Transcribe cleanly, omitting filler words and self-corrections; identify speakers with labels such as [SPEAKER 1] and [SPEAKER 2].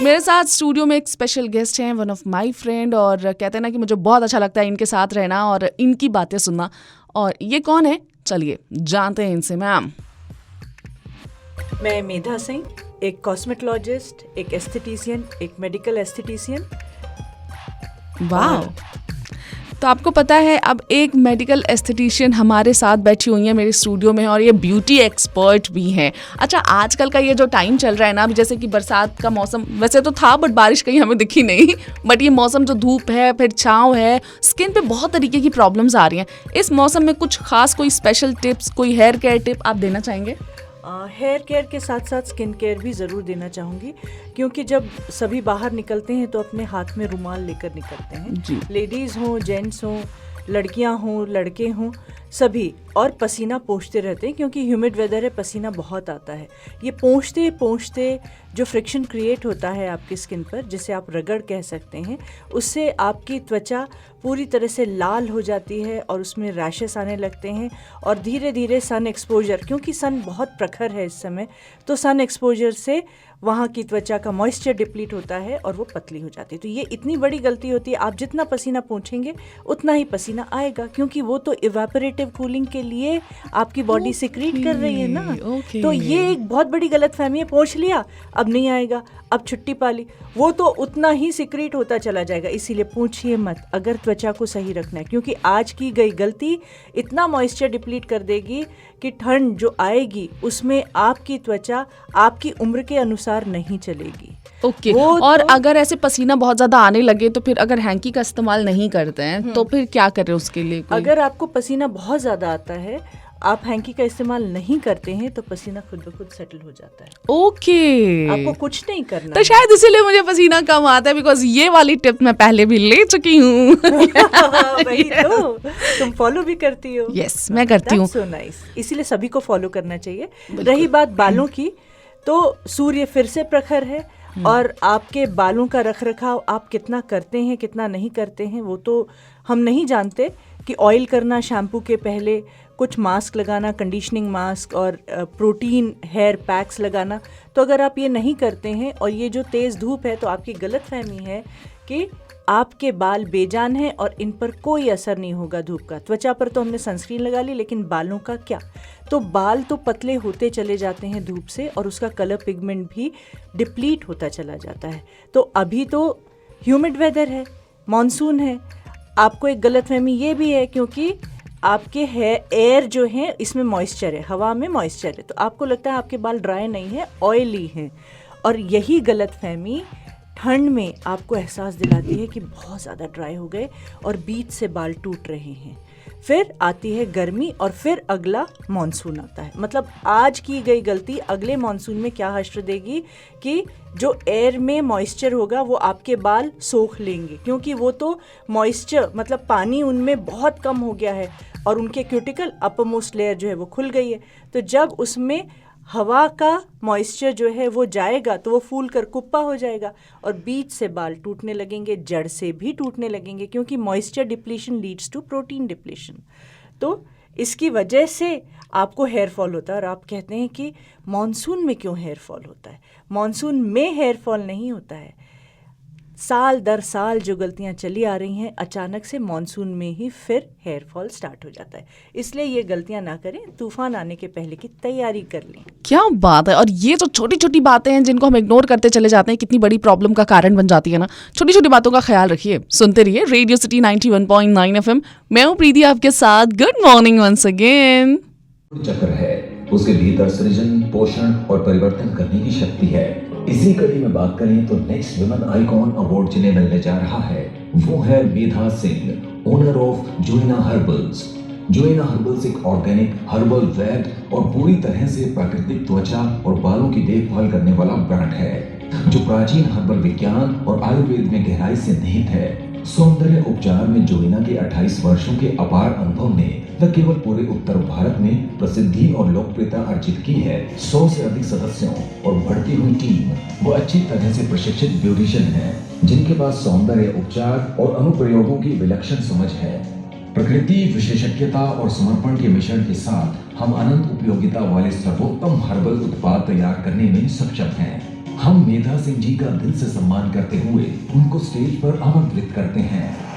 [SPEAKER 1] मेरे साथ स्टूडियो में एक स्पेशल गेस्ट हैं, वन ऑफ माय फ्रेंड, और कहते हैं ना कि मुझे बहुत अच्छा लगता है इनके साथ रहना और इनकी बातें सुनना। और ये कौन है, चलिए जानते हैं इनसे। मैम,
[SPEAKER 2] मैं मेधा सिंह, एक कॉस्मेटोलॉजिस्ट, एक एस्थेटिशियन, एक मेडिकल एस्थेटिशियन।
[SPEAKER 1] वाह। तो आपको पता है अब एक मेडिकल एस्थेटिशियन हमारे साथ बैठी हुई है मेरे स्टूडियो में, और ये ब्यूटी एक्सपर्ट भी हैं। अच्छा, आजकल का ये जो टाइम चल रहा है ना, अभी जैसे कि बरसात का मौसम वैसे तो था, बट बारिश कहीं हमें दिखी नहीं, बट ये मौसम जो धूप है फिर छाँव है, स्किन पे बहुत तरीके की प्रॉब्लम्स आ रही हैं। इस मौसम में कुछ खास कोई स्पेशल टिप्स, कोई हेयर केयर टिप आप देना चाहेंगे?
[SPEAKER 2] हेयर केयर के साथ साथ स्किन केयर भी ज़रूर देना चाहूँगी, क्योंकि जब सभी बाहर निकलते हैं तो अपने हाथ में रुमाल लेकर निकलते हैं। लेडीज़ हों, जेंट्स हों, लड़कियां हों, लड़के हों, सभी, और पसीना पोंछते रहते हैं क्योंकि ह्यूमिड वेदर है, पसीना बहुत आता है। ये पोंछते पोंछते जो फ्रिक्शन क्रिएट होता है आपकी स्किन पर, जिसे आप रगड़ कह सकते हैं, उससे आपकी त्वचा पूरी तरह से लाल हो जाती है और उसमें रैशेस आने लगते हैं। और धीरे धीरे सन एक्सपोजर, क्योंकि सन बहुत प्रखर है इस समय, तो सन एक्सपोजर से वहाँ की त्वचा का मॉइस्चर डिप्लीट होता है और वो पतली हो जाती है। तो ये इतनी बड़ी गलती होती है। आप जितना पसीना पोंछेंगे उतना ही पसीना आएगा, क्योंकि वो तो इवेपोरेटिव कूलिंग के लिए आपकी बॉडी सिक्रीट कर रही है ना। तो ये एक बहुत बड़ी गलतफहमी है। पोंछ लिया, अब नहीं आएगा, अब छुट्टी पा ली, वो तो उतना ही सिक्रीट होता चला जाएगा। इसीलिए पूछिए मत अगर त्वचा को सही रखना है, क्योंकि आज की गई गलती इतना मॉइस्चर डिप्लीट कर देगी कि ठंड जो आएगी उसमें आपकी त्वचा आपकी उम्र के अनुसार नहीं चलेगी।
[SPEAKER 1] ओके। और तो अगर ऐसे पसीना बहुत ज़्यादा आने लगे तो फिर अगर हैंकी का इस्तेमाल नहीं करते हैं तो फिर क्या करें उसके लिए?
[SPEAKER 2] अगर आपको पसीना बहुत ज़्यादा आता है, आप हैंकी का इस्तेमाल नहीं करते हैं, तो पसीना खुद ब खुद सेटल हो जाता है।
[SPEAKER 1] ओके।
[SPEAKER 2] आपको कुछ नहीं करना
[SPEAKER 1] तो शायद इसीलिए मुझे पसीना कम आता है, बिकॉज ये वाली टिप मैं पहले भी ले चुकी हूँ।
[SPEAKER 2] वही तो, तुम फॉलो भी करती हो।
[SPEAKER 1] यस, मैं करती हूँ।
[SPEAKER 2] सो नाइस, इसीलिए सभी को फॉलो करना चाहिए। रही बात बालों की, तो सूर्य फिर से प्रखर है, और आपके बालों का रखरखाव आप कितना करते हैं कितना नहीं करते हैं वो तो हम नहीं जानते। कि ऑयल करना शैम्पू के पहले, कुछ मास्क लगाना, कंडीशनिंग मास्क, और प्रोटीन हेयर पैक्स लगाना। तो अगर आप ये नहीं करते हैं और ये जो तेज़ धूप है, तो आपकी गलतफहमी है कि आपके बाल बेजान हैं और इन पर कोई असर नहीं होगा धूप का। त्वचा पर तो हमने सनस्क्रीन लगा ली, लेकिन बालों का क्या? तो बाल तो पतले होते चले जाते हैं धूप से, और उसका कलर पिगमेंट भी डिप्लीट होता चला जाता है। तो अभी तो ह्यूमिड वेदर है, मॉनसून है। आपको एक गलतफहमी ये भी है, क्योंकि आपके एयर जो है इसमें मॉइस्चर है, हवा में मॉइस्चर है, तो आपको लगता है आपके बाल ड्राई नहीं है, ऑयली हैं। और यही गलतफहमी ठंड में आपको एहसास दिलाती है कि बहुत ज़्यादा ड्राई हो गए और बीच से बाल टूट रहे हैं। फिर आती है गर्मी, और फिर अगला मॉनसून आता है। मतलब आज की गई गलती अगले मॉनसून में क्या हश्र देगी कि जो एयर में मॉइस्चर होगा वो आपके बाल सोख लेंगे, क्योंकि वो तो मॉइस्चर मतलब पानी उनमें बहुत कम हो गया है, और उनके क्यूटिकल अपरमोस्ट लेयर जो है वो खुल गई है। तो जब उसमें हवा का मॉइस्चर जो है वो जाएगा, तो वो फूल कर कुप्पा हो जाएगा, और बीच से बाल टूटने लगेंगे, जड़ से भी टूटने लगेंगे, क्योंकि moisture depletion leads to protein depletion. तो इसकी वजह से आपको हेयर फॉल होता है। और आप कहते हैं कि मॉनसून में क्यों हेयर फॉल होता है? मॉनसून में हेयर फॉल नहीं होता है। साल दर साल जो गलतियां चली आ रही हैं, अचानक से मॉनसून में ही फिर हेयर फॉल स्टार्ट हो जाता है। इसलिए ये गलतियां ना करें, तूफान आने के पहले की तैयारी कर लें।
[SPEAKER 1] क्या बात है। और ये जो छोटी छोटी बातें हैं जिनको हम इग्नोर करते चले जाते हैं, कितनी बड़ी प्रॉब्लम का कारण बन जाती है ना। छोटी छोटी बातों का ख्याल रखिए, सुनते रहिए रेडियो सिटी 91.9 FM। मैं हूँ प्रीति आपके साथ। Good morning once again.
[SPEAKER 3] चक्र है, उसके भीतर सृजन, पोषण और परिवर्तन करने की शक्ति है। इसी कड़ी में बात करें तो नेक्स्ट वुमेन आइकॉन अवार्ड जिन्हें मिलने जा रहा है वो है Medha Singh, owner of Joina herbals. Joina herbals एक ऑर्गेनिक हर्बल वैद और पूरी तरह से प्राकृतिक त्वचा और बालों की देखभाल करने वाला ब्रांड है, जो प्राचीन हर्बल विज्ञान और आयुर्वेद में गहराई से निहित है। सौंदर्य उपचार में जोइना के 28 वर्षों के अपार अनुभव ने न केवल पूरे उत्तर भारत में प्रसिद्धि और लोकप्रियता अर्जित की है, 100 से अधिक सदस्यों और बढ़ती हुई टीम वो अच्छी तरह से प्रशिक्षित ब्यूटिशियन हैं, जिनके पास सौंदर्य उपचार और अनुप्रयोगों की विलक्षण समझ है। प्रकृति, विशेषज्ञता और समर्पण के मिश्रण के साथ हम अनंत उपयोगिता वाले सर्वोत्तम हर्बल उत्पाद तैयार करने में सक्षम हैं। हम मेधा सिंह जी का दिल से सम्मान करते हुए उनको स्टेज पर आमंत्रित करते हैं।